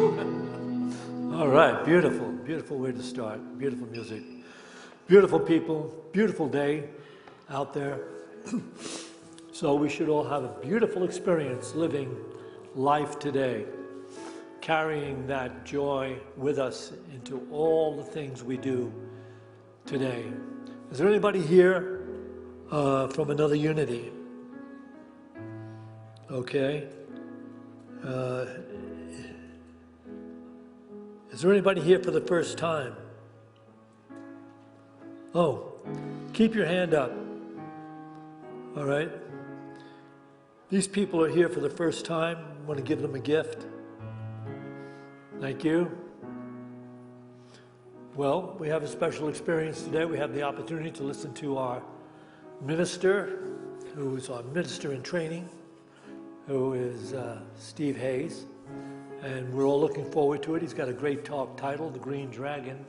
All right, beautiful, beautiful way to start. Beautiful music, beautiful people, beautiful day out there. So we should all have a beautiful experience living life today, carrying that joy with us into all the things we do today. Is there anybody here from another unity? Okay. Is there anybody here for the first time? Oh, keep your hand up. All right. These people are here for the first time. I want to give them a gift. Thank you. Well, we have a special experience today. We have the opportunity to listen to our minister, who is our minister in training, who is Steve Hayes. And we're all looking forward to it. He's got a great talk titled, The Green Dragon.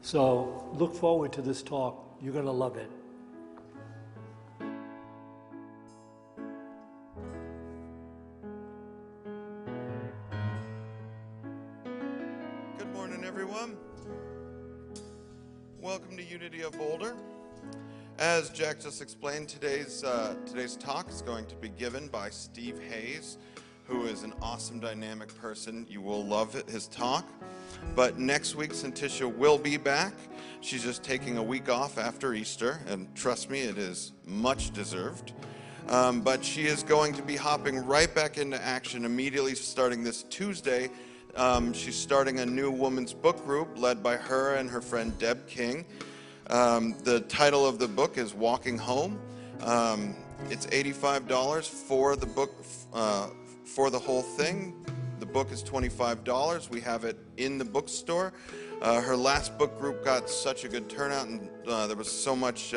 So look forward to this talk. You're going to love it. Good morning, everyone. Welcome to Unity of Boulder. As Jack just explained, today's talk is going to be given by Steve Hayes, who is an awesome, dynamic person. You will love his talk. But next week, Santisha will be back. She's just taking a week off after Easter, and trust me, it is much deserved. But she is going to be hopping right back into action immediately starting this Tuesday. She's starting a new women's book group led by her and her friend Deb King. The title of the book is Walking Home. It's $85 for the book, for the whole thing. The book is $25. We have it in the bookstore. Her last book group got such a good turnout, and there was so much,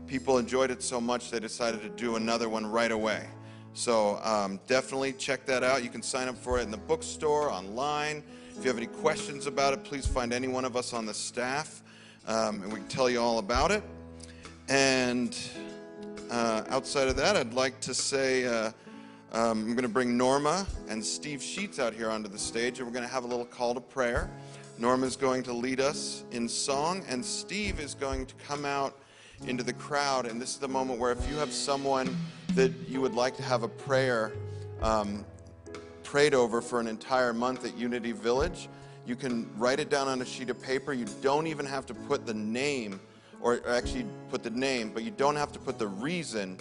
people enjoyed it so much they decided to do another one right away. So definitely check that out. You can sign up for it in the bookstore, online. If you have any questions about it, please find any one of us on the staff, and we can tell you all about it. And outside of that, I'd like to say I'm going to bring Norma and Steve Sheets out here onto the stage, and we're going to have a little call to prayer. Norma is going to lead us in song, and Steve is going to come out into the crowd. And this is the moment where if you have someone that you would like to have a prayer prayed over for an entire month at Unity Village, you can write it down on a sheet of paper. You don't even have to put the name, or actually put the name, but you don't have to put the reason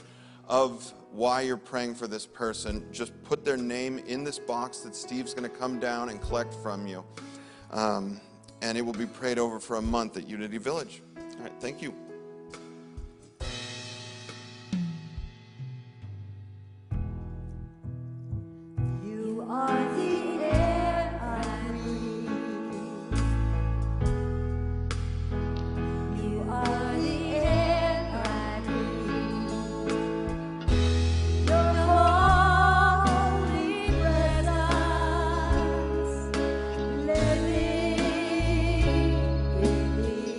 of why you're praying for this person. Just put their name in this box that Steve's going to come down and collect from you. And it will be prayed over for a month at Unity Village. All right, thank you. You are the air I breathe. You are the air I breathe. Your holy presence living in me.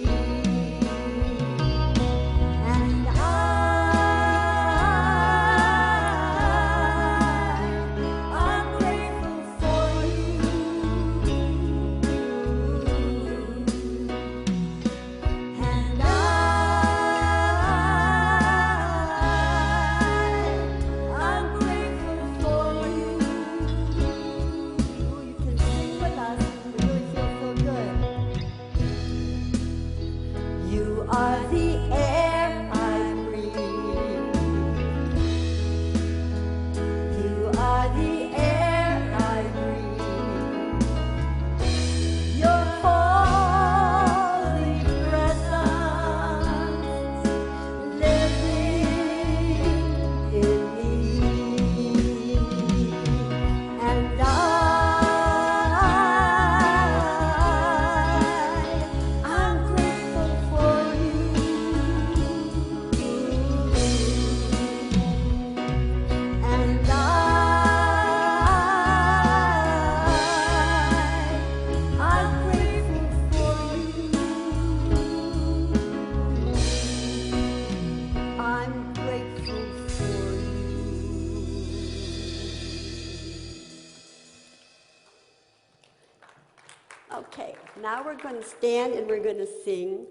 Okay, now we're going to stand and we're going to sing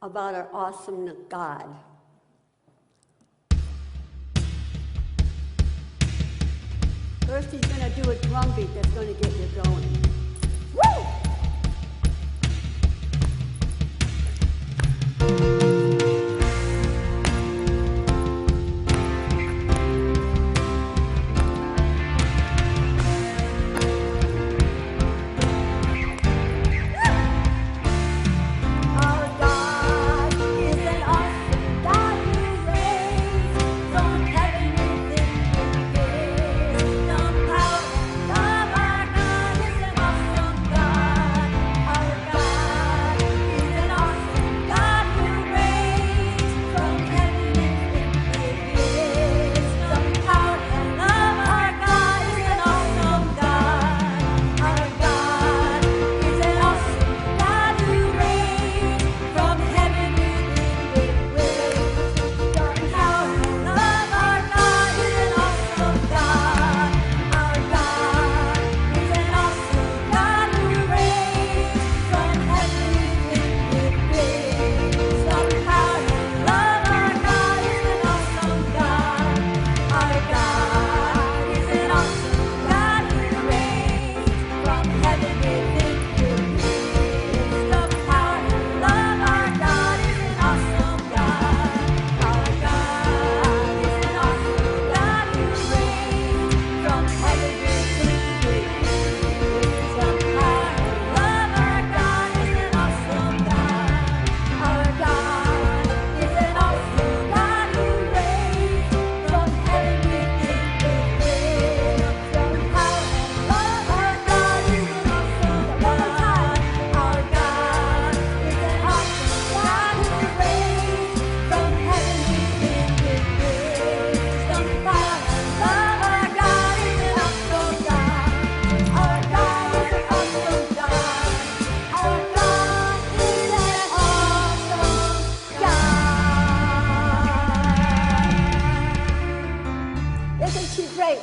about our awesome God. First, he's going to do a drum beat that's going to get you going. Woo!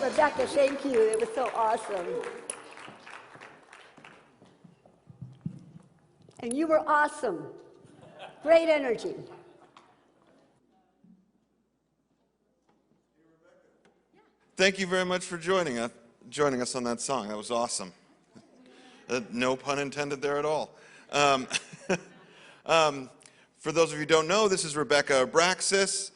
Rebecca, thank you. It was so awesome. And you were awesome. Great energy. Thank you very much for joining us on that song. That was awesome. No pun intended there at all. For those of you who don't know, this is Rebecca Abraxas.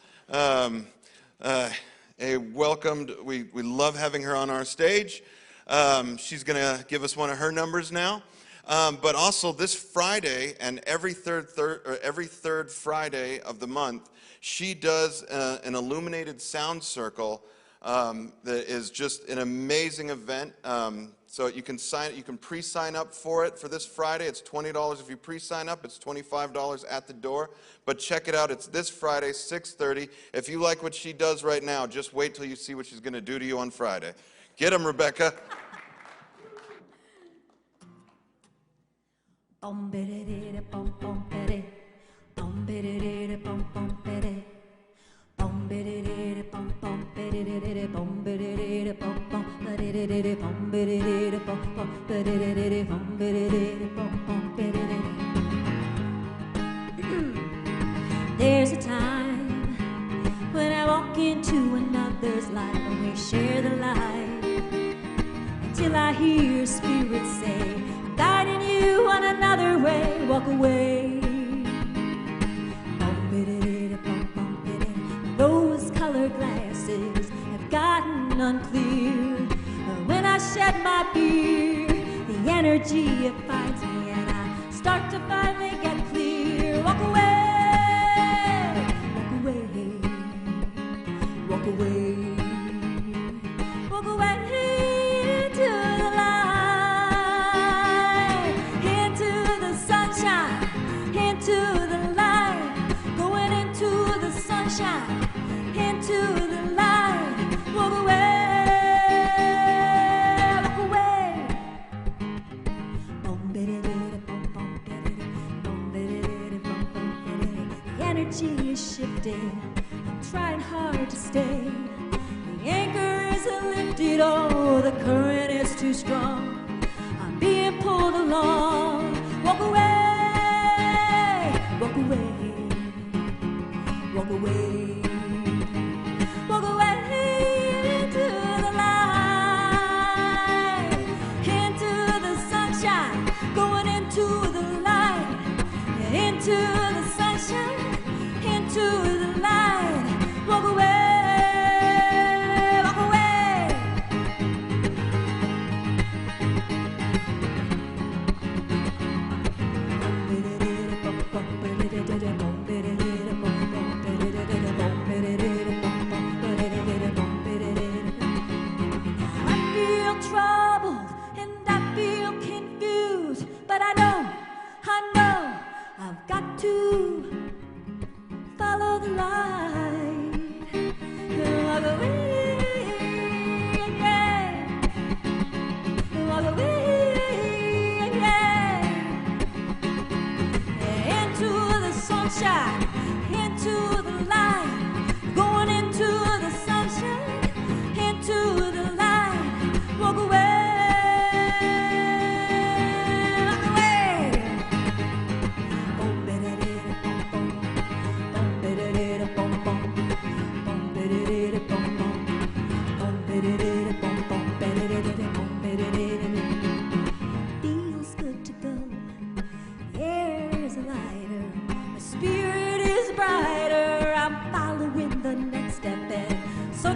We love having her on our stage. She's going to give us one of her numbers now. But also this Friday and every third Friday of the month, she does an illuminated sound circle that is just an amazing event. So you can pre-sign up for it for this Friday. It's $20 if you pre-sign up. It's $25 at the door. But check it out. It's this Friday, 6:30. If you like what she does right now, just wait till you see what she's going to do to you on Friday. Get 'em, Rebecca. There's a time when I walk into another's life and we share the light until I hear Spirit say, I'm guiding you on another way, walk away. Rose-colored glasses have gotten unclear. When I shed my fear, the energy it finds me and I start to finally get clear. Walk away. Walk away, walk away into the light, into the sunshine, into the light, going into the sunshine, into the light. Walk away, walk away. The energy is shifting. Trying hard to stay. The anchor isn't lifted, oh, the current is too strong. I'm being pulled along. walk away. Walk away into the light, into the sunshine, going into the light, into the sunshine, into the light. Walk away.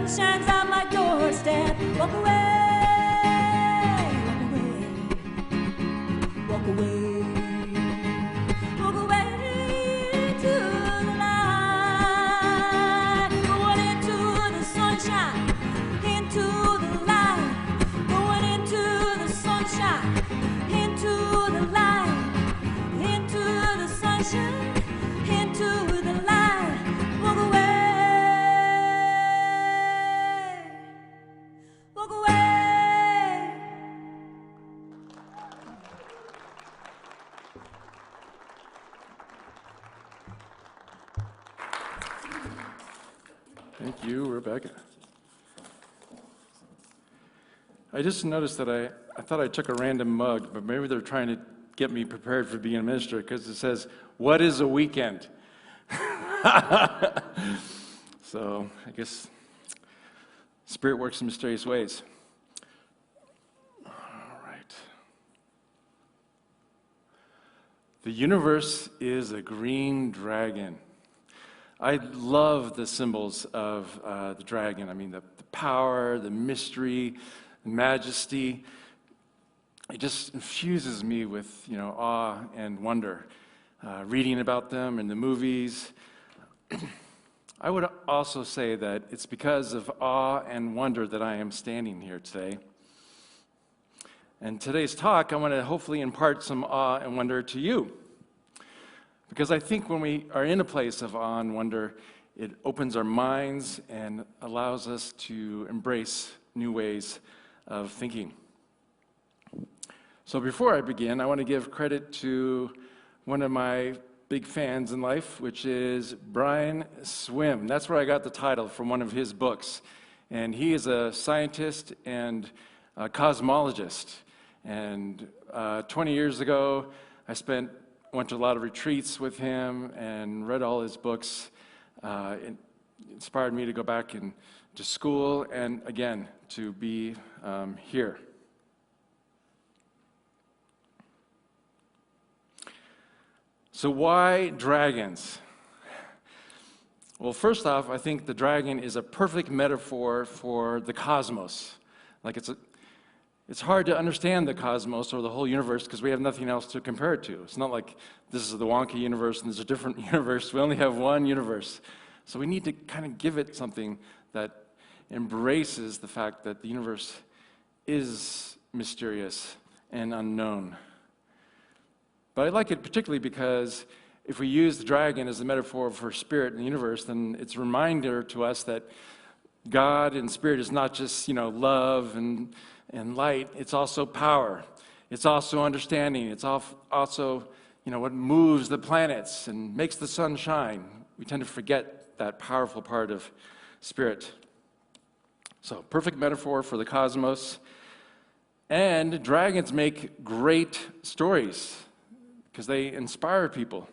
Shines on my doorstep. Walk away, walk away, walk away to the light. Going into the sunshine, into the light. Going into the sunshine, into the light, into the sunshine, into the light. Walk away. Thank you, Rebecca. I just noticed that I thought I took a random mug, but maybe they're trying to get me prepared for being a minister because it says, "What is a weekend?" So I guess Spirit works in mysterious ways. All right. The universe is a green dragon. I love the symbols of the dragon. I mean, the power, the mystery, the majesty. It just infuses me with, awe and wonder. Reading about them in the movies. I would also say that it's because of awe and wonder that I am standing here today. And today's talk, I want to hopefully impart some awe and wonder to you. Because I think when we are in a place of awe and wonder, it opens our minds and allows us to embrace new ways of thinking. So before I begin, I want to give credit to one of my big fans in life, which is Brian Swimme. That's where I got the title from one of his books. And he is a scientist and a cosmologist. And 20 years ago, I went to a lot of retreats with him and read all his books. It inspired me to go back to school and, again, to be here. So why dragons? Well, first off, I think the dragon is a perfect metaphor for the cosmos. Like it's hard to understand the cosmos or the whole universe because we have nothing else to compare it to. It's not like this is the wonky universe and there's a different universe. We only have one universe. So we need to kind of give it something that embraces the fact that the universe is mysterious and unknown. But I like it particularly because if we use the dragon as a metaphor for spirit in the universe, then it's a reminder to us that God and spirit is not just, love and light. It's also power. It's also understanding. It's also, what moves the planets and makes the sun shine. We tend to forget that powerful part of spirit. So, perfect metaphor for the cosmos. And dragons make great stories because they inspire people.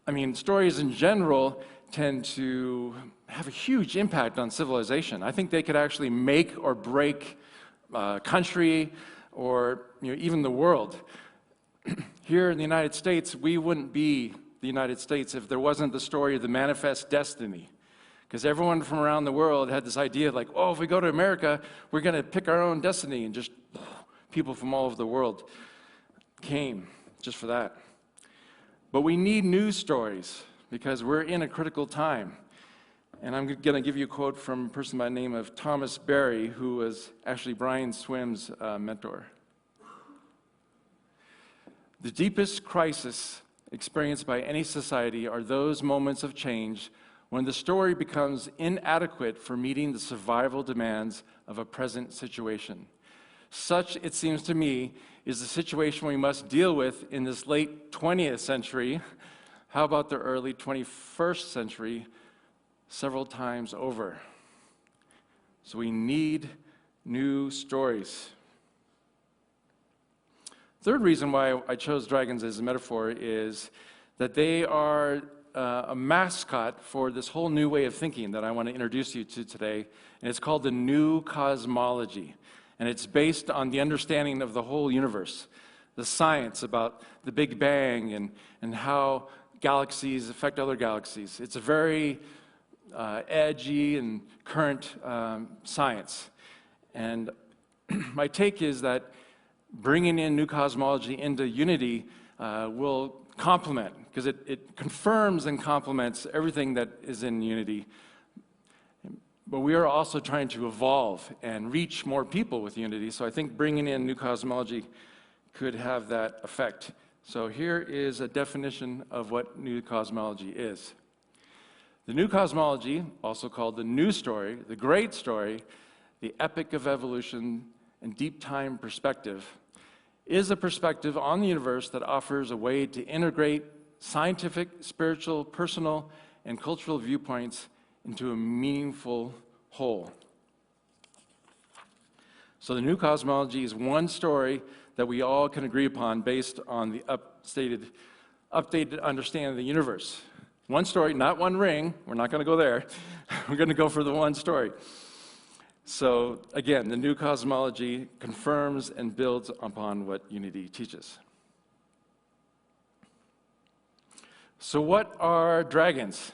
I mean, stories in general tend to have a huge impact on civilization. I think they could actually make or break country or even the world. Here in the United States, we wouldn't be the United States if there wasn't the story of the manifest destiny. Because everyone from around the world had this idea like, oh, if we go to America, we're going to pick our own destiny. And just people from all over the world came just for that. But we need news stories because we're in a critical time. And I'm going to give you a quote from a person by the name of Thomas Berry, who was actually Brian Swimme's mentor. The deepest crisis experienced by any society are those moments of change when the story becomes inadequate for meeting the survival demands of a present situation. Such, it seems to me, is the situation we must deal with in this late 20th century. How about the early 21st century, several times over? So we need new stories. Third reason why I chose dragons as a metaphor is that they are a mascot for this whole new way of thinking that I want to introduce you to today, and it's called the new cosmology. And it's based on the understanding of the whole universe, the science about the Big Bang and how galaxies affect other galaxies. It's a very edgy and current science. And my take is that bringing in new cosmology into unity will complement, because it confirms and complements everything that is in unity. But we are also trying to evolve and reach more people with unity, so I think bringing in new cosmology could have that effect. So here is a definition of what new cosmology is. The new cosmology, also called the new story, the great story, the epic of evolution and deep time perspective, is a perspective on the universe that offers a way to integrate scientific, spiritual, personal, and cultural viewpoints into a meaningful whole. So the new cosmology is one story that we all can agree upon based on the updated understanding of the universe. One story, not one ring. We're not going to go there. We're going to go for the one story. So again, the new cosmology confirms and builds upon what unity teaches. So what are dragons?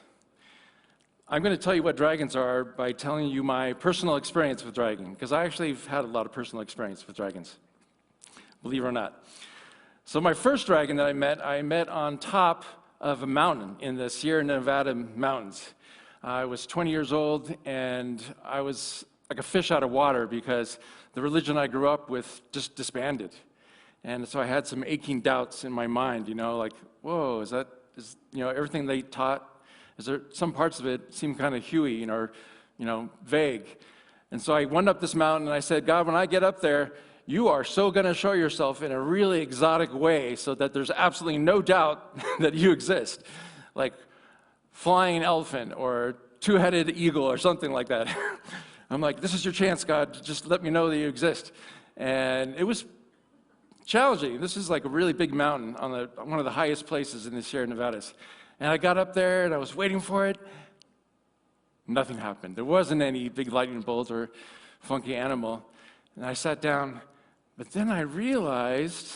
I'm going to tell you what dragons are by telling you my personal experience with dragon, because I actually have had a lot of personal experience with dragons, believe it or not. So my first dragon that I met on top of a mountain in the Sierra Nevada mountains. I was 20 years old, and I was like a fish out of water because the religion I grew up with just disbanded. And so I had some aching doubts in my mind, like, whoa, is everything they taught, is there some parts of it seem kind of huey, or vague. And so I went up this mountain and I said, God, when I get up there, you are so going to show yourself in a really exotic way so that there's absolutely no doubt that you exist. Like flying elephant or two-headed eagle or something like that. I'm like, this is your chance, God. Just let me know that you exist. And it was challenging. This is like a really big mountain on one of the highest places in the Sierra Nevadas. And I got up there and I was waiting for it. Nothing happened. There wasn't any big lightning bolt or funky animal. And I sat down, but then I realized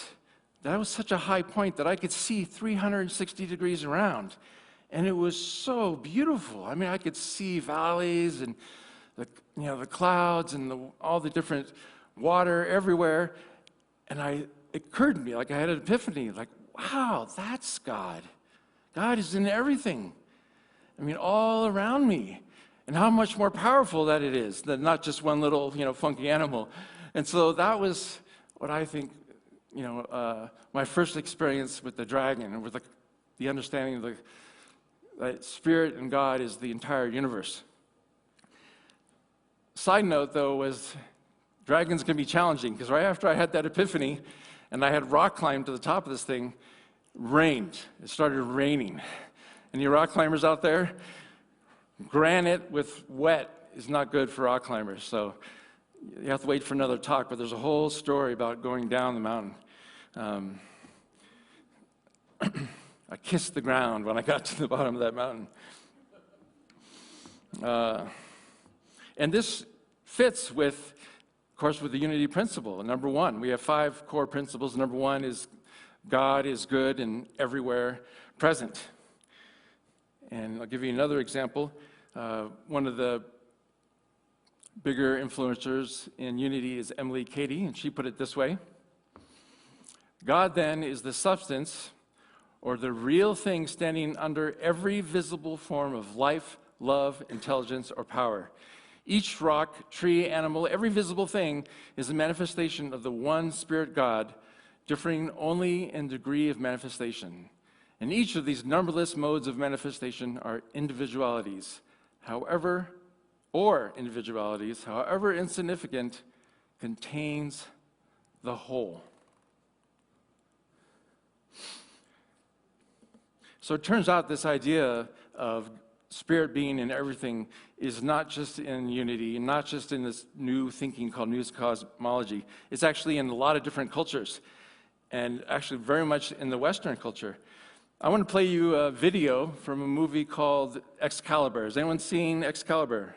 that was such a high point that I could see 360 degrees around. And it was so beautiful. I mean, I could see valleys and the clouds and all the different water everywhere. And it occurred to me, like I had an epiphany, like, wow, that's God. God is in everything. I mean, all around me. And how much more powerful that it is than not just one little, funky animal. And so that was what I think, my first experience with the dragon and with the understanding of that Spirit and God is the entire universe. Side note, though, was dragons can be challenging, because right after I had that epiphany and I had rock climbed to the top of this thing, rained. It started raining. Any rock climbers out there? Granite with wet is not good for rock climbers, so you have to wait for another talk, but there's a whole story about going down the mountain. I kissed the ground when I got to the bottom of that mountain. And this fits with, of course, with the unity principle. Number one, we have 5 core principles. Number one is God is good and everywhere present. And I'll give you another example. One of the bigger influencers in unity is Emily Cady, and she put it this way: God then is the substance or the real thing standing under every visible form of life, love, intelligence, or power. Each rock, tree, animal, every visible thing is a manifestation of the one Spirit God, differing only in degree of manifestation. And each of these numberless modes of manifestation are individualities, however insignificant, contains the whole. So it turns out this idea of Spirit being in everything is not just in unity, not just in this new thinking called new cosmology. It's actually in a lot of different cultures, and actually very much in the Western culture. I want to play you a video from a movie called Excalibur. Has anyone seen Excalibur?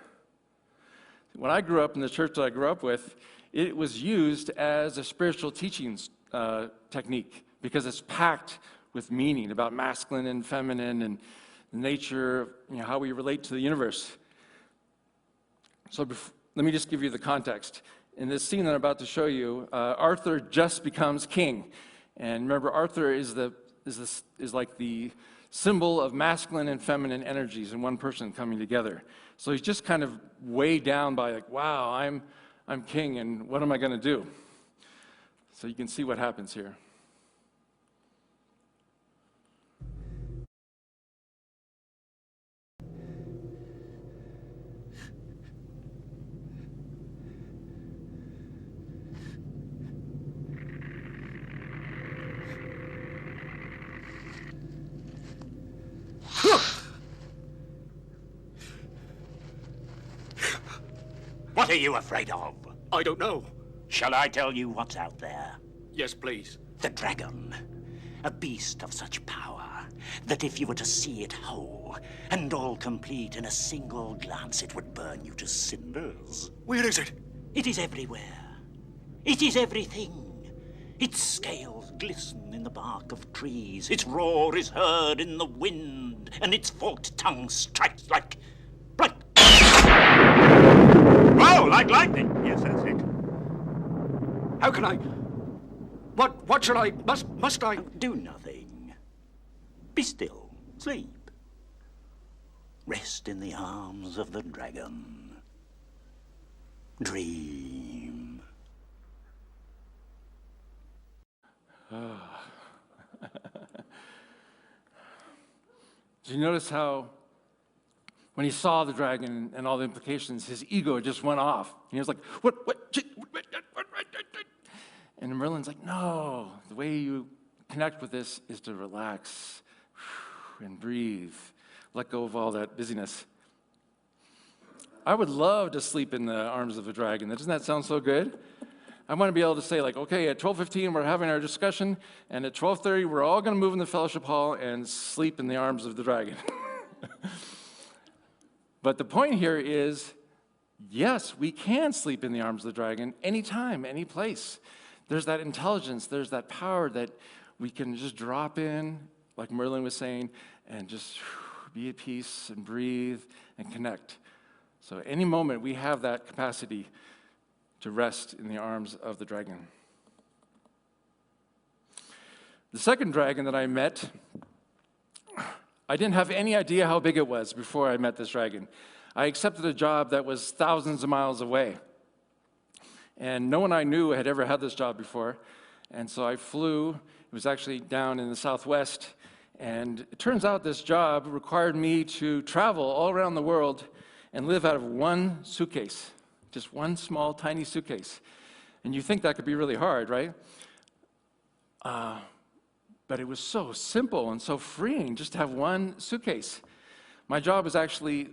When I grew up in the church that I grew up with, it was used as a spiritual teaching technique because it's packed with meaning about masculine and feminine and nature, how we relate to the universe. So let me just give you the context. In this scene that I'm about to show you, Arthur just becomes king. And remember, Arthur is like the symbol of masculine and feminine energies in one person coming together. So he's just kind of weighed down by like, wow, I'm king, and what am I going to do? So you can see what happens here. What are you afraid of? I don't know. Shall I tell you what's out there? Yes, please. The dragon. A beast of such power that if you were to see it whole and all complete in a single glance, it would burn you to cinders. Where is it? It is everywhere. It is everything. Its scales glisten in the bark of trees. Its roar is heard in the wind, and its forked tongue strikes like... Oh, like lightning! Yes, that's it. How can I... What shall I... Must I... Do nothing. Be still. Sleep. Rest in the arms of the dragon. Dream. Did you notice how when he saw the dragon and all the implications, his ego just went off? And he was like, what? And Merlin's like, no, the way you connect with this is to relax and breathe, let go of all that busyness. I would love to sleep in the arms of a dragon. Doesn't that sound so good? I want to be able to say, like, okay, at 12:15 we're having our discussion, and at 12:30 we're all going to move in the fellowship hall and sleep in the arms of the dragon. But the point here is, yes, we can sleep in the arms of the dragon anytime, any place. There's that intelligence, there's that power that we can just drop in, like Merlin was saying, and just be at peace and breathe and connect. So any moment we have that capacity to rest in the arms of the dragon. The second dragon that I met, I didn't have any idea how big it was before I met this dragon. I accepted a job that was thousands of miles away. And no one I knew had ever had this job before. And so I flew. It was actually down in the Southwest. And it turns out this job required me to travel all around the world and live out of one suitcase, just one small, tiny suitcase. And you think that could be really hard, right? But it was so simple and so freeing just to have one suitcase. My job was actually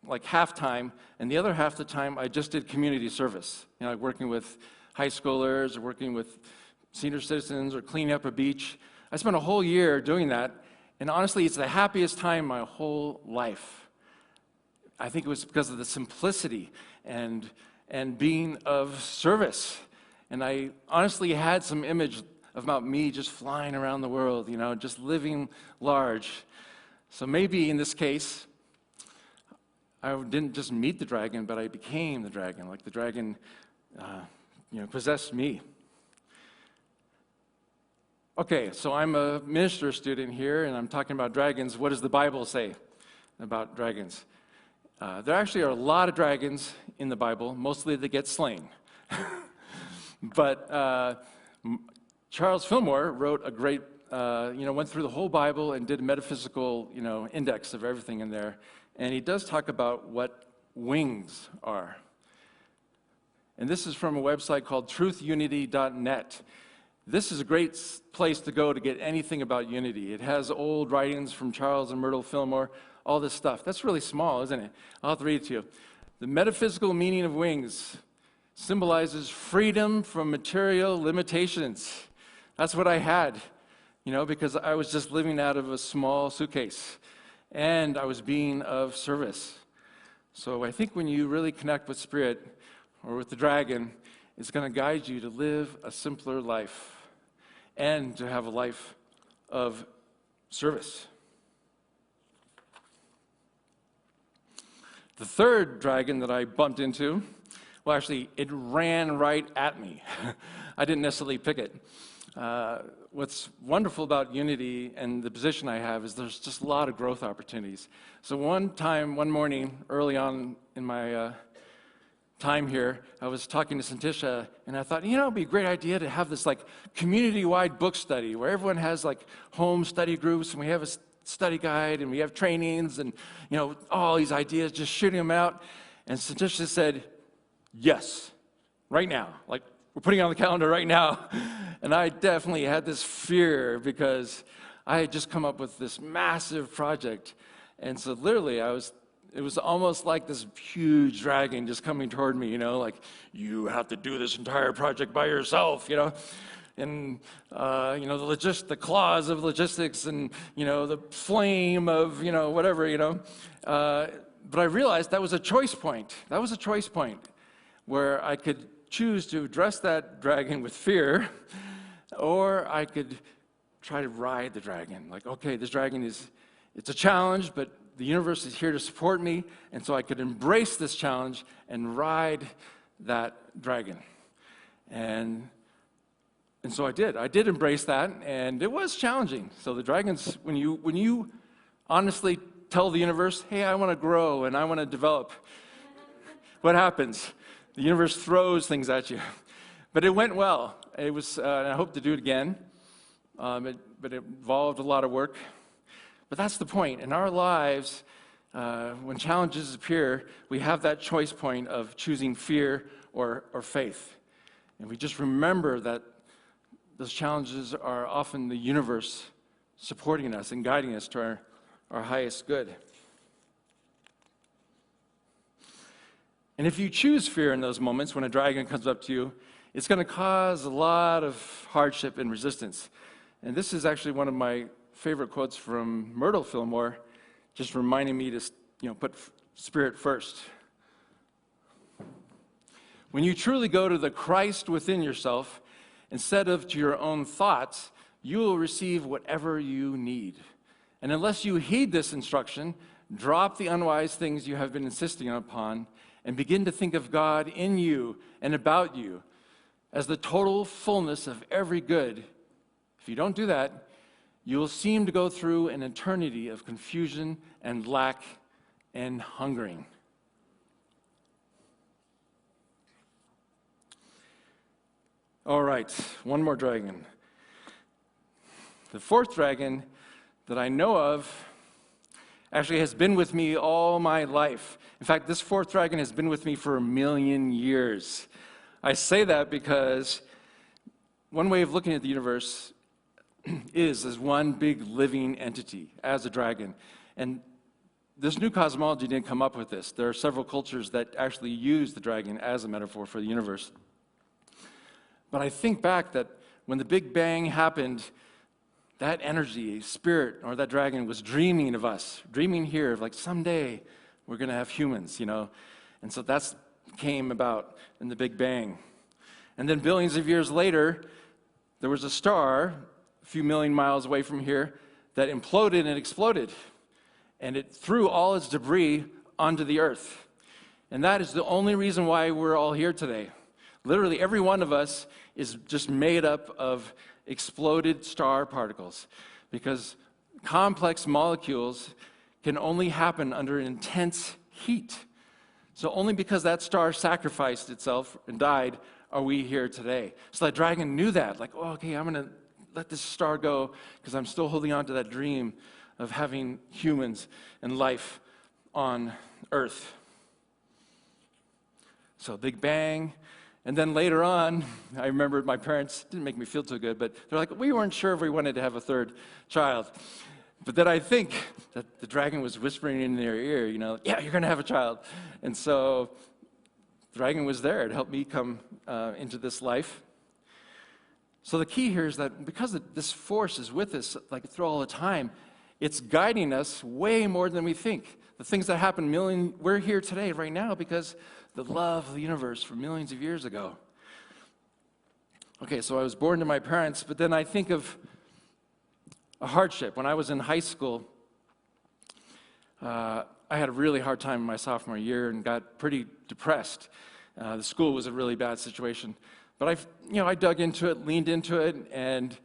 like half-time, and the other half the time I just did community service. Like working with high schoolers or working with senior citizens or cleaning up a beach. I spent a whole year doing that, and honestly, it's the happiest time of my whole life. I think it was because of the simplicity and being of service. And I honestly had some image about me just flying around the world, just living large. So maybe in this case, I didn't just meet the dragon, but I became the dragon. Like the dragon, possessed me. Okay, so I'm a minister student here, and I'm talking about dragons. What does the Bible say about dragons? There actually are a lot of dragons in the Bible. Mostly they get slain. But Charles Fillmore wrote a great, went through the whole Bible and did a metaphysical, index of everything in there. And he does talk about what wings are. And this is from a website called truthunity.net. This is a great place to go to get anything about unity. It has old writings from Charles and Myrtle Fillmore, all this stuff. That's really small, isn't it? I'll have to read it to you. The metaphysical meaning of wings symbolizes freedom from material limitations. That's what I had, because I was just living out of a small suitcase, and I was being of service. So I think when you really connect with Spirit or with the dragon, it's going to guide you to live a simpler life and to have a life of service. The third dragon that I bumped into, well, actually, it ran right at me. I didn't necessarily pick it. What's wonderful about Unity and the position I have is there's just a lot of growth opportunities. So one morning, early on in my time here, I was talking to Santisha, and I thought, it'd be a great idea to have this community-wide book study where everyone has home study groups, and we have a study guide, and we have trainings, and all these ideas, just shooting them out. And Santisha said, yes, right now. We're putting it on the calendar right now. And I definitely had this fear because I had just come up with this massive project. And so literally it was almost like this huge dragon just coming toward me, you have to do this entire project by yourself, and the claws of logistics and, the flame of, whatever, but I realized that was a choice point. That was a choice point where I could choose to address that dragon with fear, or I could try to ride the dragon. Okay, this dragon it's a challenge, but the universe is here to support me, and so I could embrace this challenge and ride that dragon. And so I did. I did embrace that, and it was challenging. So the dragons, when you honestly tell the universe, hey, I want to grow and I want to develop, what happens? The universe throws things at you. But it went well. It was, and I hope to do it again. But it involved a lot of work. But that's the point. In our lives, when challenges appear, we have that choice point of choosing fear or faith. And we just remember that those challenges are often the universe supporting us and guiding us to our highest good. And if you choose fear in those moments when a dragon comes up to you, it's going to cause a lot of hardship and resistance. And this is actually one of my favorite quotes from Myrtle Fillmore, just reminding me to put Spirit first. When you truly go to the Christ within yourself, instead of to your own thoughts, you will receive whatever you need. And unless you heed this instruction, drop the unwise things you have been insisting upon and begin to think of God in you and about you as the total fullness of every good. If you don't do that, you will seem to go through an eternity of confusion and lack and hungering. All right, one more dragon. The fourth dragon that I know of actually has been with me all my life. In fact, this fourth dragon has been with me for 1,000,000 years. I say that because one way of looking at the universe is as one big living entity, as a dragon. And this new cosmology didn't come up with this. There are several cultures that actually use the dragon as a metaphor for the universe. But I think back that when the Big Bang happened, that energy, spirit, or that dragon was dreaming of us, dreaming here of someday we're going to have humans, And so that's came about in the Big Bang. And then billions of years later, there was a star a few million miles away from here that imploded and exploded. And it threw all its debris onto the earth. And that is the only reason why we're all here today. Literally, every one of us is just made up of exploded star particles, because complex molecules can only happen under intense heat. So only because that star sacrificed itself and died are we here today. So that dragon knew that, like, oh, okay, I'm going to let this star go because I'm still holding on to that dream of having humans and life on Earth. So Big Bang. And then later on, I remember my parents didn't make me feel too good, but they're like, we weren't sure if we wanted to have a third child. But then I think that the dragon was whispering in their ear, yeah, you're going to have a child. And so the dragon was there to help me come into this life. So the key here is that because this force is with us like through all the time, it's guiding us way more than we think. The things that happen, we're here today, right now, because the love of the universe from millions of years ago. Okay, so I was born to my parents, but then I think of a hardship. When I was in high school, I had a really hard time in my sophomore year and got pretty depressed. The school was a really bad situation. But I dug into it, leaned into it, and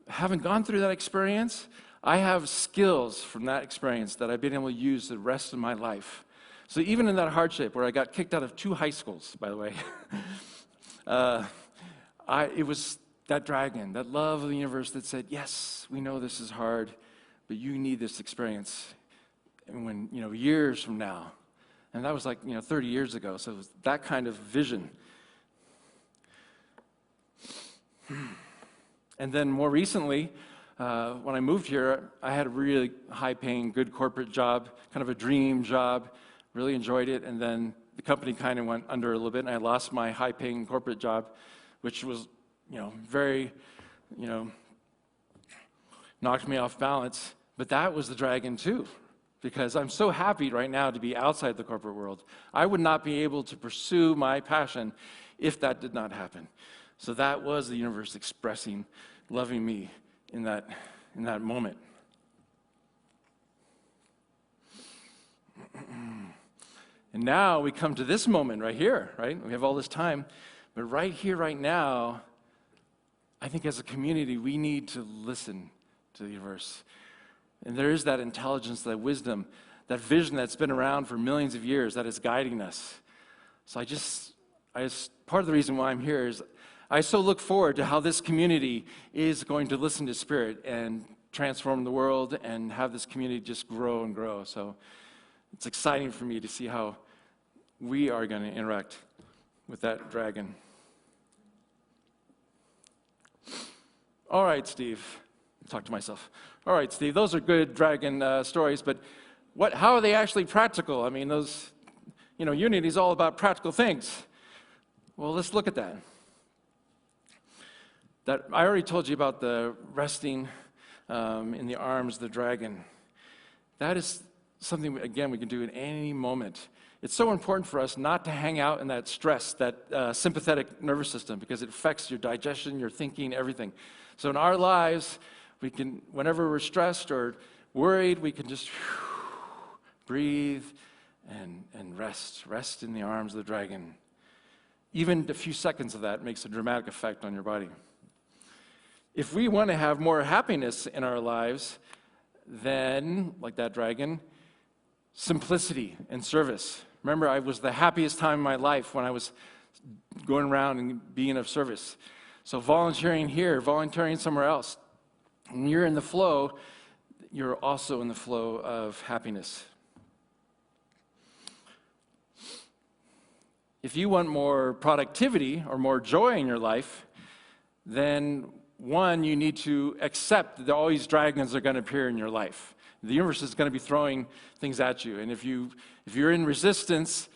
having gone through that experience, I have skills from that experience that I've been able to use the rest of my life. So even in that hardship, where I got kicked out of 2 high schools, by the way, it was that dragon, that love of the universe that said, yes, we know this is hard, but you need this experience. And when, years from now, and that was like, 30 years ago, so it was that kind of vision. And then more recently, when I moved here, I had a really high-paying, good corporate job, kind of a dream job, really enjoyed it, and then the company kind of went under a little bit, and I lost my high-paying corporate job, which was, very, knocked me off balance. But that was the dragon too, because I'm so happy right now to be outside the corporate world. I would not be able to pursue my passion if that did not happen. So that was the universe expressing, loving me in that moment. And now we come to this moment right here, right? We have all this time, but right here, right now, I think as a community, we need to listen to the universe. And there is that intelligence, that wisdom, that vision that's been around for millions of years that is guiding us. So part of the reason why I'm here is I so look forward to how this community is going to listen to Spirit and transform the world and have this community just grow and grow. So it's exciting for me to see how we are going to interact with that dragon. All right, Steve. Talk to myself. All right, Steve, those are good dragon stories, but how are they actually practical? I mean, unity is all about practical things. Well, let's look at that. I already told you about the resting in the arms of the dragon. That is something, again, we can do at any moment. It's so important for us not to hang out in that stress, that sympathetic nervous system, because it affects your digestion, your thinking, everything. So in our lives, we can, whenever we're stressed or worried, we can just breathe and rest in the arms of the dragon. Even a few seconds of that makes a dramatic effect on your body. If we want to have more happiness in our lives, then, like that dragon, simplicity and service. Remember, I was the happiest time in my life when I was going around and being of service. So volunteering here, volunteering somewhere else. When you're in the flow, you're also in the flow of happiness. If you want more productivity or more joy in your life, then one, you need to accept that all these dragons are going to appear in your life. The universe is going to be throwing things at you. And if you're in resistance,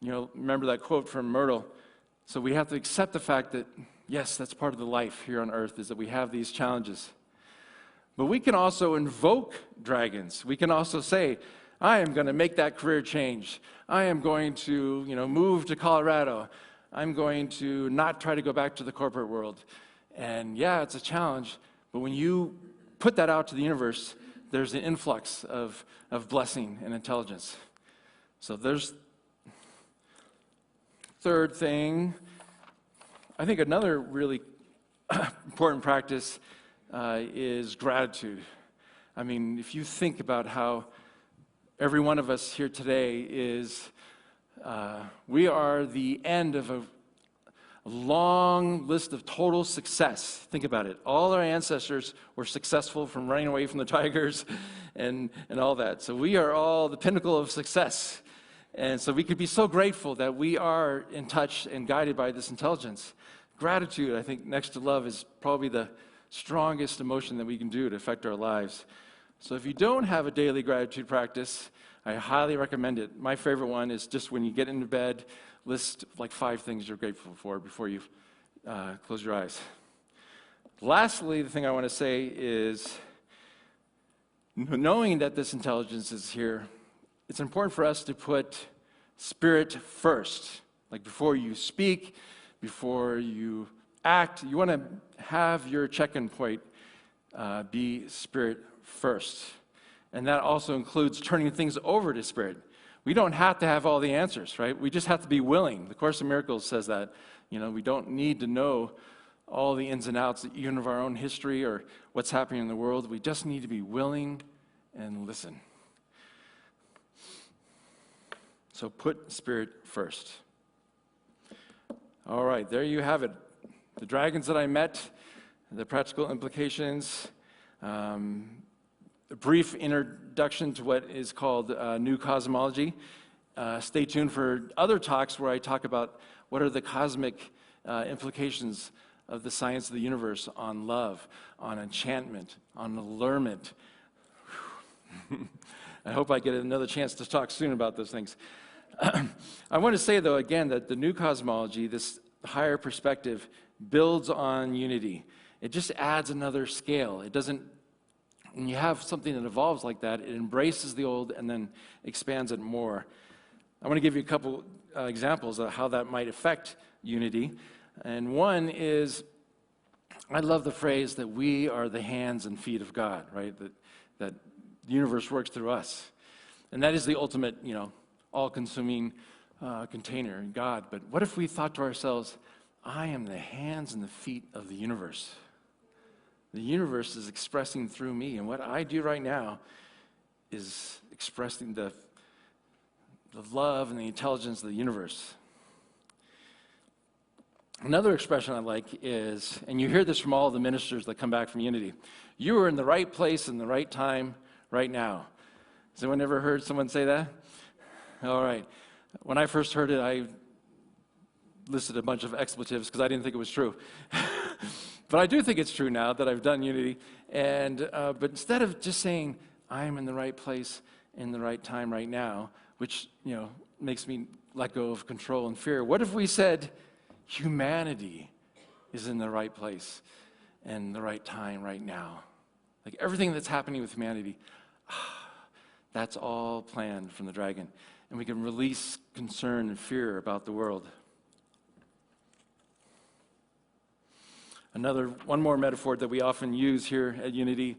remember that quote from Myrtle. So we have to accept the fact that, yes, that's part of the life here on earth, is that we have these challenges. But we can also invoke dragons. We can also say, I am going to make that career change. I am going to, move to Colorado. I'm going to not try to go back to the corporate world. And yeah, it's a challenge, but when you put that out to the universe, there's an influx of blessing and intelligence. So there's third thing. I think another really important practice is gratitude. I mean, if you think about how every one of us here today we are the end of a long list of total success. Think about it. All our ancestors were successful from running away from the tigers and all that. So we are all the pinnacle of success. And so we could be so grateful that we are in touch and guided by this intelligence. Gratitude, I think, next to love, is probably the strongest emotion that we can do to affect our lives. So if you don't have a daily gratitude practice, I highly recommend it. My favorite one is just when you get into bed, list like 5 things you're grateful for before you close your eyes. Lastly, the thing I want to say is, knowing that this intelligence is here, it's important for us to put spirit first. Like before you speak, before you act, you want to have your check-in point be spirit first. And that also includes turning things over to spirit. We don't have to have all the answers, right? We just have to be willing. The Course in Miracles says that. We don't need to know all the ins and outs, even of our own history or what's happening in the world. We just need to be willing and listen. So put spirit first. All right, there you have it. The dragons that I met, the practical implications, a brief introduction to what is called new cosmology. Stay tuned for other talks where I talk about what are the cosmic implications of the science of the universe on love, on enchantment, on allurement. I hope I get another chance to talk soon about those things. I want to say, though, again, that the new cosmology, this higher perspective, builds on unity. It just adds another scale. It doesn't. When you have something that evolves like that, it embraces the old and then expands it more. I want to give you a couple examples of how that might affect unity. And one is, I love the phrase that we are the hands and feet of God, right? That the universe works through us. And that is the ultimate, all-consuming container in God. But what if we thought to ourselves, I am the hands and the feet of the universe. The universe is expressing through me, and what I do right now is expressing the love and the intelligence of the universe. Another expression I like is, and you hear this from all the ministers that come back from Unity, you are in the right place in the right time right now. Has anyone ever heard someone say that? All right. When I first heard it, I listed a bunch of expletives because I didn't think it was true. But I do think it's true now that I've done Unity. But instead of just saying, I'm in the right place in the right time right now, which, makes me let go of control and fear, what if we said, humanity is in the right place and the right time right now? Like everything that's happening with humanity, that's all planned from the dragon. And we can release concern and fear about the world. One more metaphor that we often use here at Unity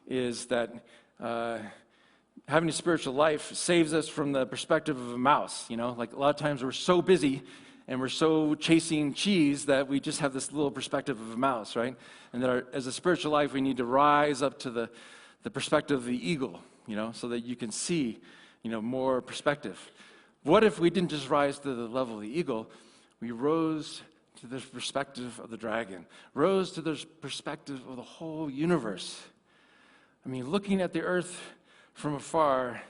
is that having a spiritual life saves us from the perspective of a mouse. Like a lot of times we're so busy and we're so chasing cheese that we just have this little perspective of a mouse, right? And that as a spiritual life, we need to rise up to the perspective of the eagle, so that you can see, more perspective. What if we didn't just rise to the level of the eagle, we rose to the perspective of the dragon, rose to the perspective of the whole universe? I mean, looking at the earth from afar,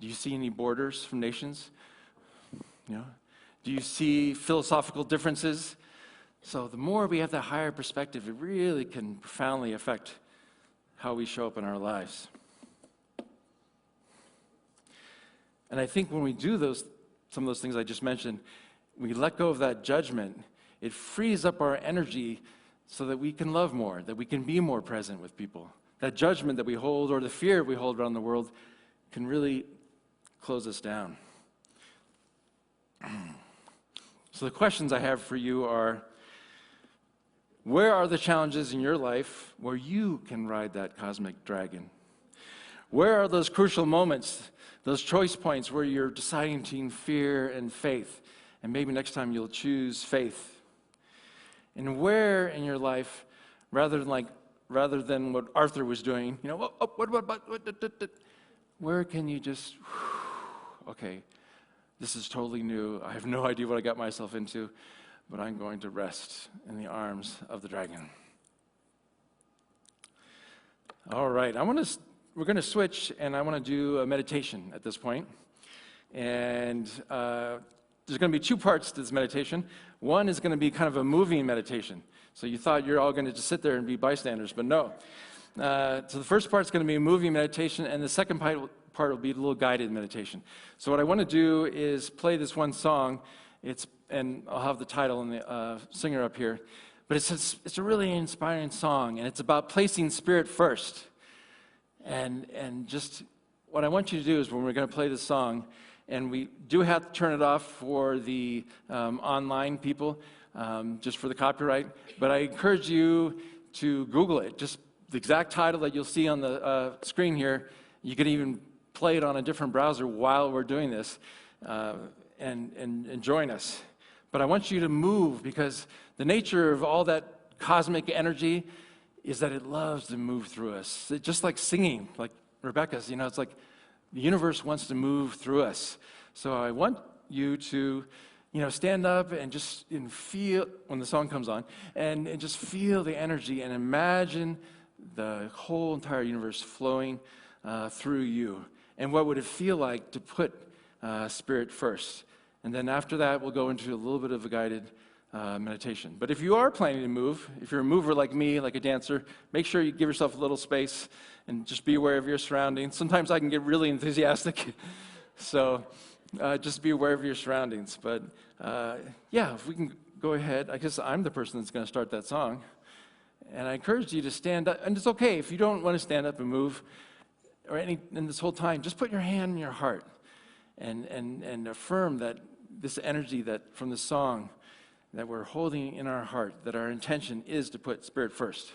do you see any borders from nations? Do you see philosophical differences? So the more we have that higher perspective, it really can profoundly affect how we show up in our lives. And I think when we do some of those things I just mentioned, we let go of that judgment, it frees up our energy so that we can love more, that we can be more present with people. That judgment that we hold or the fear we hold around the world can really close us down. So the questions I have for you are, where are the challenges in your life where you can ride that cosmic dragon? Where are those crucial moments, those choice points where you're deciding between fear and faith? And maybe next time you'll choose faith. And where in your life, rather than what Arthur was doing, where can you just, okay, this is totally new. I have no idea what I got myself into, but I'm going to rest in the arms of the dragon. All right, we're going to switch, and I want to do a meditation at this point. And there's going to be two parts to this meditation. One is going to be kind of a moving meditation. So you thought you're all going to just sit there and be bystanders, but no. So the first part is going to be a moving meditation, and the second part will be a little guided meditation. So what I want to do is play this one song. And I'll have the title and the singer up here. But it's a really inspiring song, and it's about placing spirit first. And just what I want you to do is when we're going to play this song, and we do have to turn it off for the online people, just for the copyright, but I encourage you to Google it. Just the exact title that you'll see on the screen here. You can even play it on a different browser while we're doing this, and join us. But I want you to move, because the nature of all that cosmic energy is that it loves to move through us. It's just like singing, like Rebecca's, it's like the universe wants to move through us. So I want you to, stand up and just feel, when the song comes on, and just feel the energy and imagine the whole entire universe flowing through you. And what would it feel like to put spirit first? And then after that, we'll go into a little bit of a guided meditation. But if you are planning to move, if you're a mover like me, like a dancer, make sure you give yourself a little space and just be aware of your surroundings. Sometimes I can get really enthusiastic, so just be aware of your surroundings. But if we can go ahead, I guess I'm the person that's going to start that song. And I encourage you to stand up, and it's okay if you don't want to stand up and move, in this whole time, just put your hand in your heart and affirm that this energy that from the song that we're holding in our heart, that our intention is to put spirit first.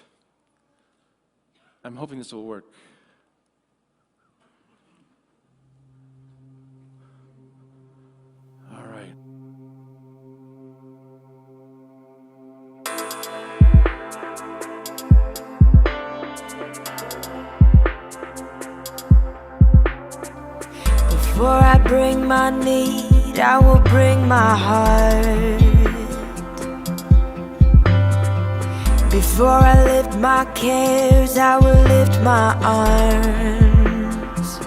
I'm hoping this will work. All right. Before I bring my need, I will bring my heart. Before I lift my cares, I will lift my arms.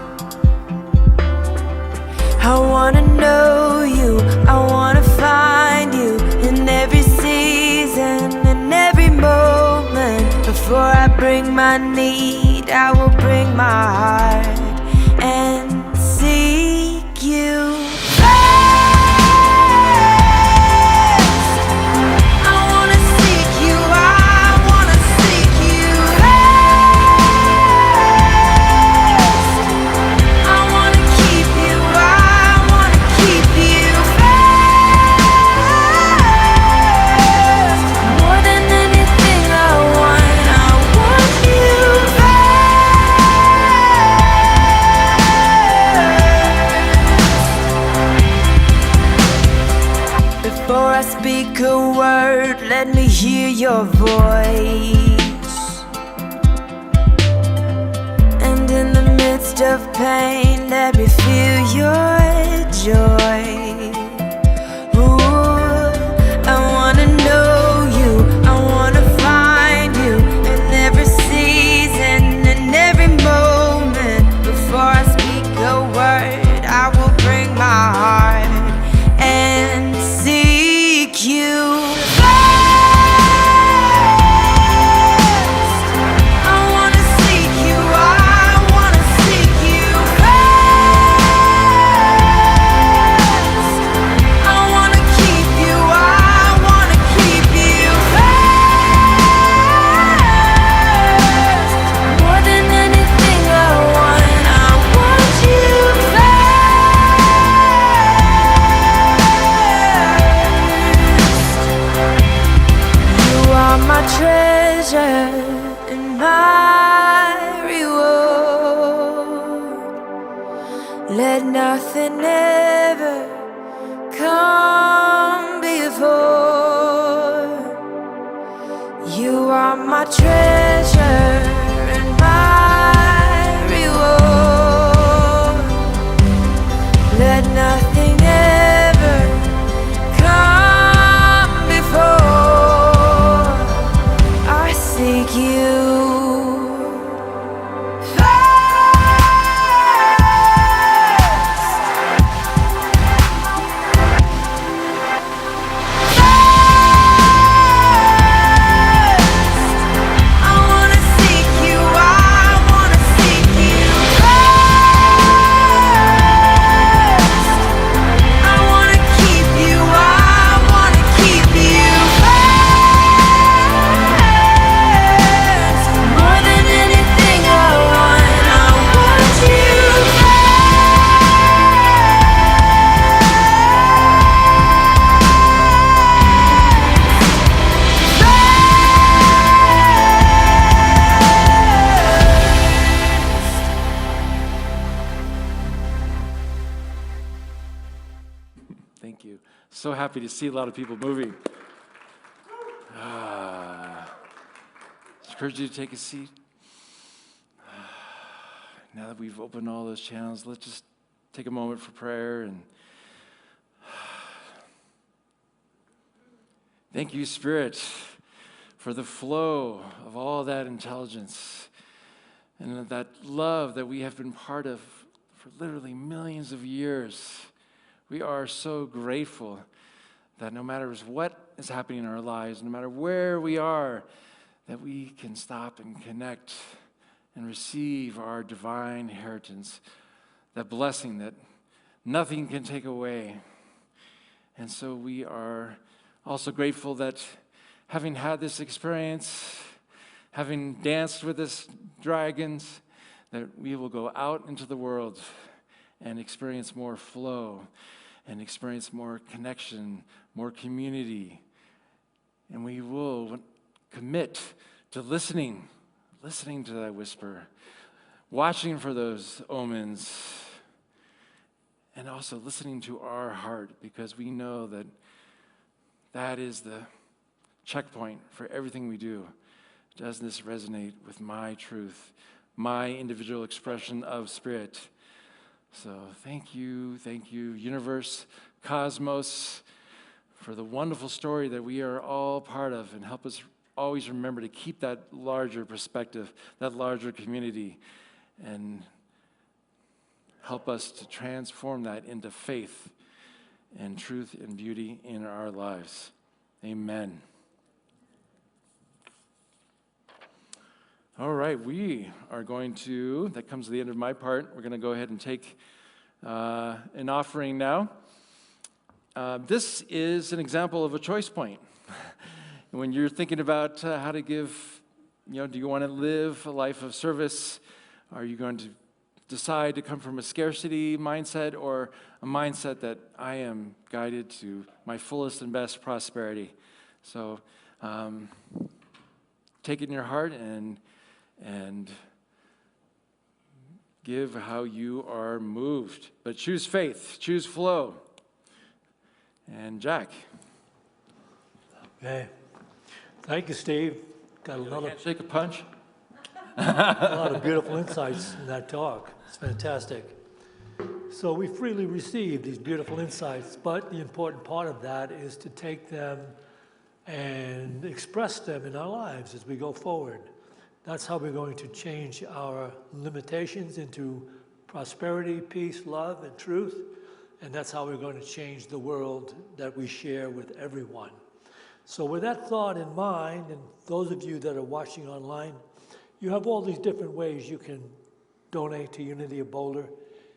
I wanna know you, I wanna find you in every season, in every moment. Before I bring my need, I will bring my heart and seek you. Speak a word, let me hear your voice. And in the midst of pain, let me feel your joy. Ooh, I wanna know you, I wanna find you in every season, in every moment. Before I speak a word, I will bring my heart and seek you. I wanna seek you first. are my treasure and my reward. Let nothing ever come before. You are my treasure and my reward. Let nothing ever come before. I seek you. Thank you. So happy to see a lot of people moving. Encourage you to take a seat. Now that we've opened all those channels, let's just take a moment for prayer. And thank you, Spirit, for the flow of all that intelligence and that love that we have been part of for literally millions of years. We are so grateful that no matter what is happening in our lives, no matter where we are, that we can stop and connect and receive our divine inheritance, that blessing that nothing can take away. And so we are also grateful that having had this experience, having danced with this dragons, that we will go out into the world and experience more flow and experience more connection, more community. And we will commit to listening to that whisper, watching for those omens, and also listening to our heart, because we know that that is the checkpoint for everything we do. Does this resonate with my truth, my individual expression of Spirit? So thank you, universe, cosmos, for the wonderful story that we are all part of, and help us always remember to keep that larger perspective, that larger community, and help us to transform that into faith and truth and beauty in our lives. Amen. All right, we are going to, that comes to the end of my part, we're going to go ahead and take an offering now. This is an example of a choice point. When you're thinking about how to give, do you want to live a life of service? Are you going to decide to come from a scarcity mindset, or a mindset that I am guided to my fullest and best prosperity? So take it in your heart and give how you are moved. But choose faith, choose flow. And Jack. Okay. Thank you, Steve. Got a lot of shake a punch. a lot of beautiful insights in that talk. It's fantastic. So we freely receive these beautiful insights, but the important part of that is to take them and express them in our lives as we go forward. That's how we're going to change our limitations into prosperity, peace, love, and truth. And that's how we're going to change the world that we share with everyone. So with that thought in mind, and those of you that are watching online, you have all these different ways you can donate to Unity of Boulder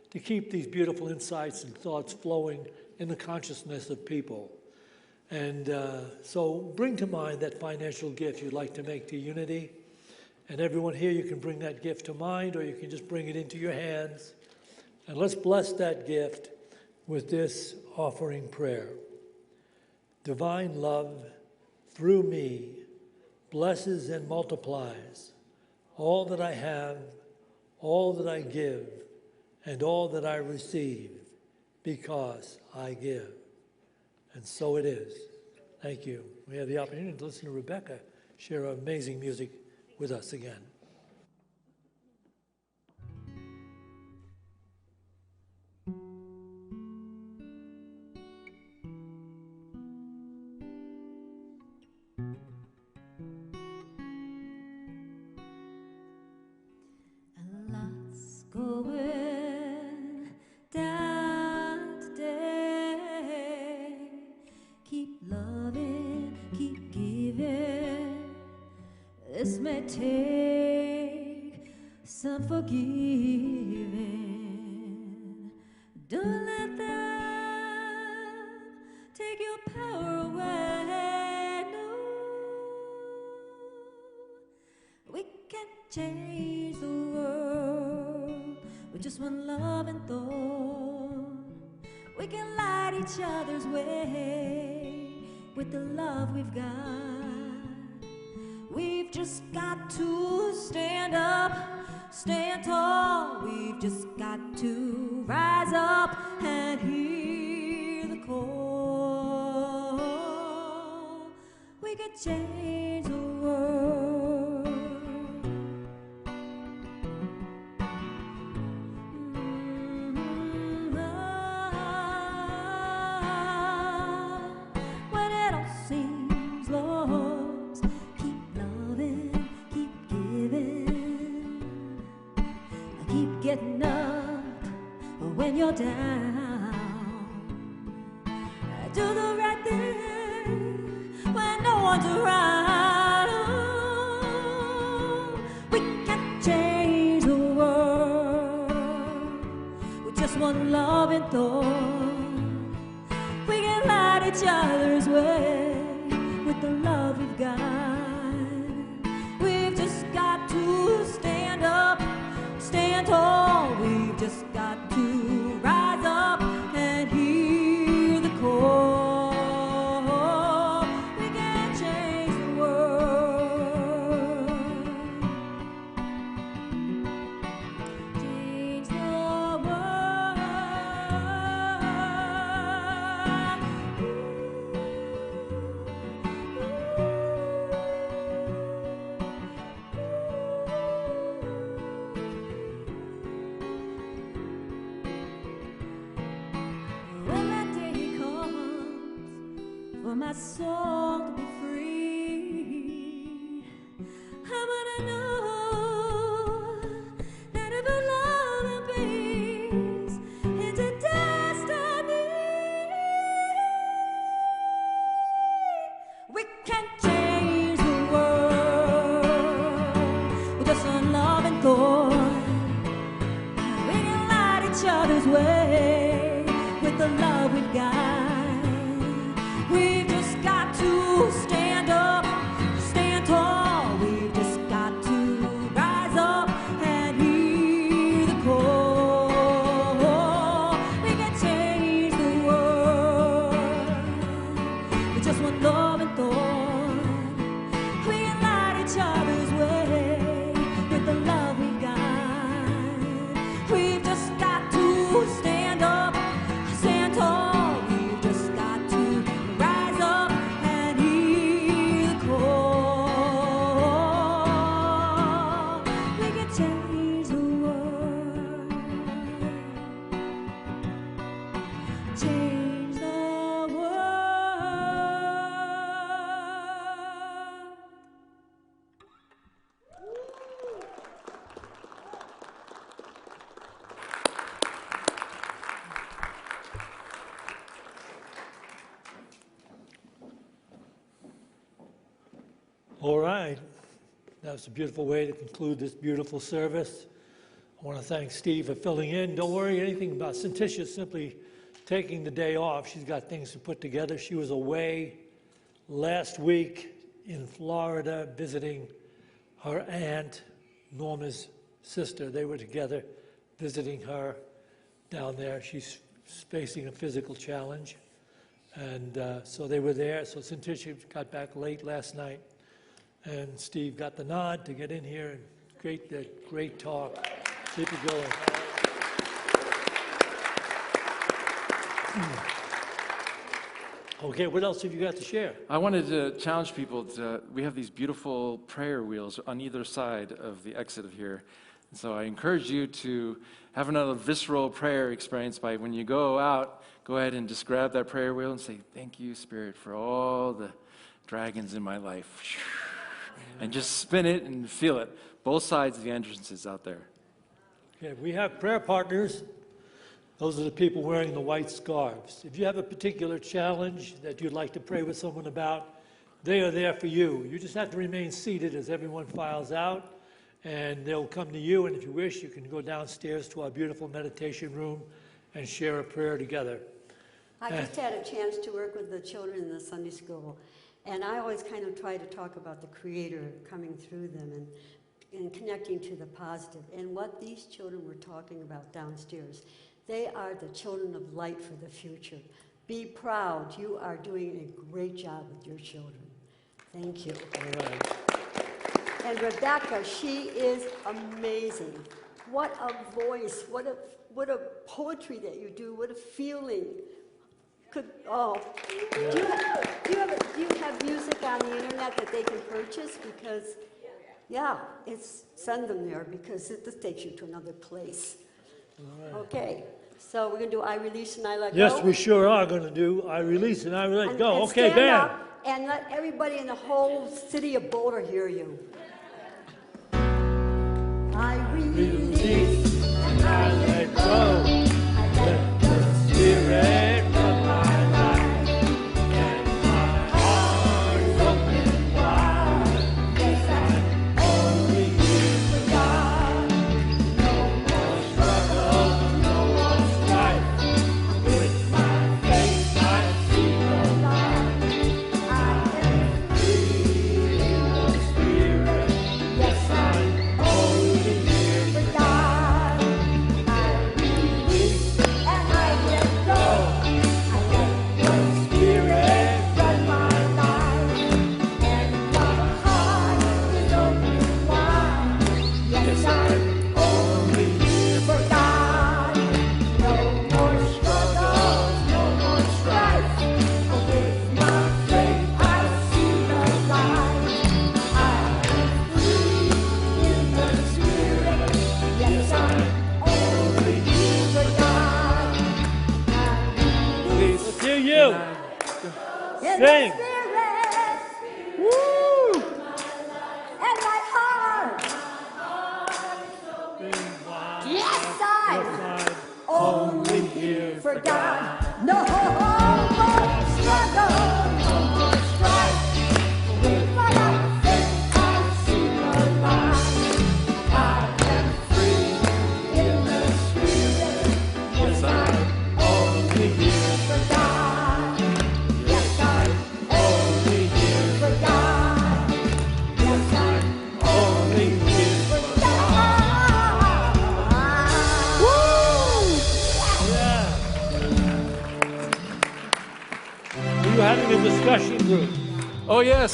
to keep these beautiful insights and thoughts flowing in the consciousness of people. And so bring to mind that financial gift you'd like to make to Unity. And everyone here, you can bring that gift to mind, or you can just bring it into your hands. And let's bless that gift with this offering prayer. Divine love, through me, blesses and multiplies all that I have, all that I give, and all that I receive, because I give. And so it is. Thank you. We have the opportunity to listen to Rebecca share her amazing music with us again. Going down today. Keep loving, keep giving. This may take some forgiving. Don't let them take your power away. No, we can change the world with just one loving thought. We can light each other's way with the love we've got. We've just got to stand up, stand tall. We've just got to rise up and hear the call. We can change the world. When it all seems lost, keep loving, keep giving. Keep getting up when you're down. Do the right thing when no one's around. We can change the world with just one loving thought. We can light each other's way with the love we've got. We've just got to stand up, stand tall. We've just got to rise up and hear the call. We can change the world. Change the when that day comes for my soul to be free, I wanna know that if our love and peace is a destiny, we can change the world with just one love and thought. We can light each other's way with the love we've got. We've just got to stand up, stand tall. We've just got to rise up and hear the call. We can change the world with just one love and thought. We can light each other's way with the love we've got. We've just got to stand up, stand tall. We've just got to rise up and hear the call. We can change the world. Change the world. All right. That's a beautiful way to conclude this beautiful service. I want to thank Steve for filling in. Don't worry anything about Cinticia simply taking the day off. She's got things to put together. She was away last week in Florida visiting her aunt, Norma's sister. They were together visiting her down there. She's facing a physical challenge. And so they were there. So Cinticia got back late last night. And Steve got the nod to get in here, and great talk. Keep it going. Okay, what else have you got to share? I wanted to challenge people we have these beautiful prayer wheels on either side of the exit of here. And so I encourage you to have another visceral prayer experience by when you go out, go ahead and just grab that prayer wheel and say, thank you, Spirit, for all the dragons in my life. And just spin it and feel it. Both sides of the entrances out there. Okay, we have prayer partners. Those are the people wearing the white scarves. If you have a particular challenge that you'd like to pray with someone about, they are there for you. You just have to remain seated as everyone files out, and they'll come to you, and if you wish, you can go downstairs to our beautiful meditation room and share a prayer together. I just had a chance to work with the children in the Sunday school, and I always kind of try to talk about the Creator coming through them and connecting to the positive. And what these children were talking about downstairs, they are the children of light for the future. Be proud. You are doing a great job with your children. Thank you. All right. And Rebecca, she is amazing. What a voice. What a poetry that you do. What a feeling. Do you have music on the internet that they can purchase? Because, send them there, because this takes you to another place. Right. Okay, so we're going to do I Release and I Let Go. Yes, we sure are going to do I Release and I Let Go. Okay, stand bam. up and let everybody in the whole city of Boulder hear you. I release and I let go. I let the Spirit of my life and my heart open wide. Yes, I'm only here for God. No more struggle, no more strife. With my faith I see the light. I am free in the Spirit. Yes, I'm only here for God. I release and I let go. I let the Spirit run my life, and my heart is open wide. Yes, I'm only here for God. No more struggles, no more strife. With my faith I see the light. I am free in the Spirit. Yes, I'm only here for God. Let's hear you. In Sing. the Spirit. Woo! And my heart. Yes, I'm only here for God. No more struggle, no more strife. With my faith I see the light. I am free in the Spirit. Yes, I'm only here for God. Yes, I'm only here for God. Yes, I'm only here for God. Woo! Yeah. Are you having a discussion group? Oh, yes.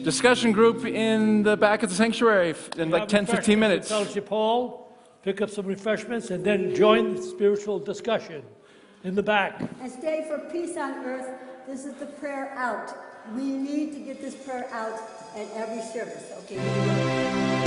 Discussion group in the back of the sanctuary in like 10, 15 minutes. Fellowship Hall, pick up some refreshments, and then join the spiritual discussion in the back. And stay for peace on earth. This is the prayer out. We need to get this prayer out at every service. Okay.